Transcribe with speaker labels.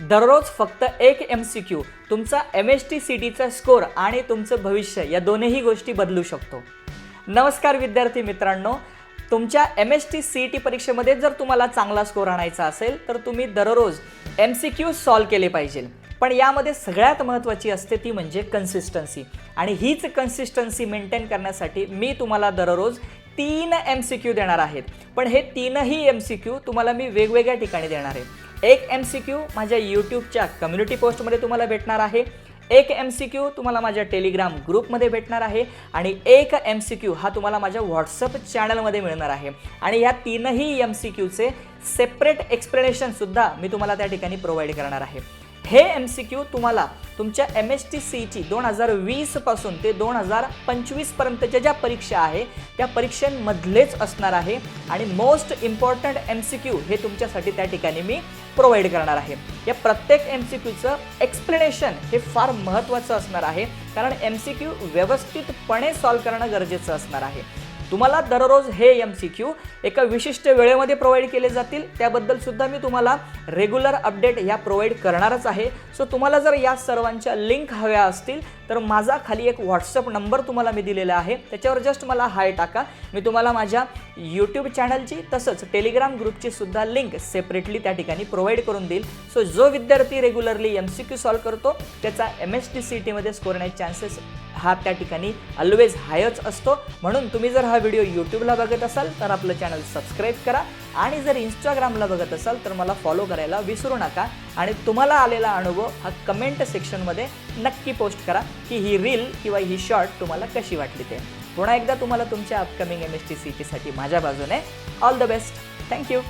Speaker 1: दररोज फक्त एक MCQ तुमचा MST CETचा स्कोर आणि तुमचं भविष्य या दोन्ही गोष्टी बदलू शकतो। नमस्कार विद्यार्थी मित्रांनो, तुमच्या MST CET परीक्षेमध्ये जर तुम्हाला चांगला स्कोर आणायचा असेल तर तुम्ही दररोज MCQ सॉल्व केले पाहिजे। पण यामध्ये सगळ्यात महत्त्वाची असते ती म्हणजे कन्सिस्टन्सी, आणि हीच कन्सिस्टन्सी मेंटेन करण्यासाठी मी तुम्हाला दररोज 3 MCQ देणार आहेत। पण हे तीनही MCQ तुम्हाला मी वेगवेगळ्या ठिकाणी देणार आहे। एक MCQ माझ्या यूट्यूबच्या कम्युनिटी पोस्टमध्ये तुम्हाला भेटणार आहे, एक MCQ तुम्हाला माझ्या टेलिग्राम ग्रुपमध्ये भेटणार आहे, आणि एक MCQ हा तुम्हाला माझ्या व्हॉट्सअप चॅनलमध्ये मिळणार आहे। आणि या तीनही MCQचे सेपरेट एक्सप्लेनेशन सुद्धा मी तुम्हाला त्या ठिकाणी प्रोव्हाइड करणार आहे। हे MCQ तुम्हाला तुमच्या MST CET 2020 पासून ते 2025 पर्यंतच्या ज्या परीक्षा आहे त्या परीक्षांमधलेच असणार आहे, आणि मोस्ट इम्पॉर्टंट MCQ हे तुमच्यासाठी त्या ठिकाणी मी प्रोव्हाइड करणार आहे। या प्रत्येक MCQचं एक्सप्लेनेशन हे फार महत्त्वाचं असणार आहे, कारण MCQ व्यवस्थितपणे सॉल्व करणं गरजेचं असणार आहे। तुम्हाला दररोज हे MCQ एका विशिष्ट वेळेमध्ये प्रोव्हाइड केले जातील, त्याबद्दल सुद्धा मी तुम्हाला रेग्युलर अपडेट या प्रोव्हाइड करणारच आहे। सो तुम्हाला जर या सर्वांच्या लिंक हव्या असतील तर माझा खाली एक व्हॉट्सअप नंबर तुम्हाला मी दिलेला आहे, त्याच्यावर जस्ट मला हाय टाका। मी तुम्हाला माझ्या यूट्यूब चॅनलची तसंच टेलिग्राम ग्रुपची सुद्धा लिंक सेपरेटली त्या ठिकाणी प्रोव्हाइड करून देईल। सो जो विद्यार्थी रेग्युलरली MCQ सॉल्व करतो त्याचा MST CET मध्ये स्कोर येण्याचे चान्सेस हा त्या ठिकाणी ऑलवेज हायच असतो। म्हणून तुम्ही जर हा व्हिडिओ यूट्यूबला बघत असाल तर आपलं चॅनल सबस्क्राईब करा, आणि जर इंस्टाग्रामला बघत असाल तर मला फॉलो करायला विसरू नका, आणि तुम्हाला आलेला अनुभव हा कमेंट सेक्शनमध्ये नक्की पोस्ट करा की ही रील किंवा ही शॉर्ट तुम्हाला कशी वाटली ते। पुन्हा एकदा तुम्हाला तुमच्या अपकमिंग MST CET साठी माझ्या बाजूने ऑल द बेस्ट। थँक्यू।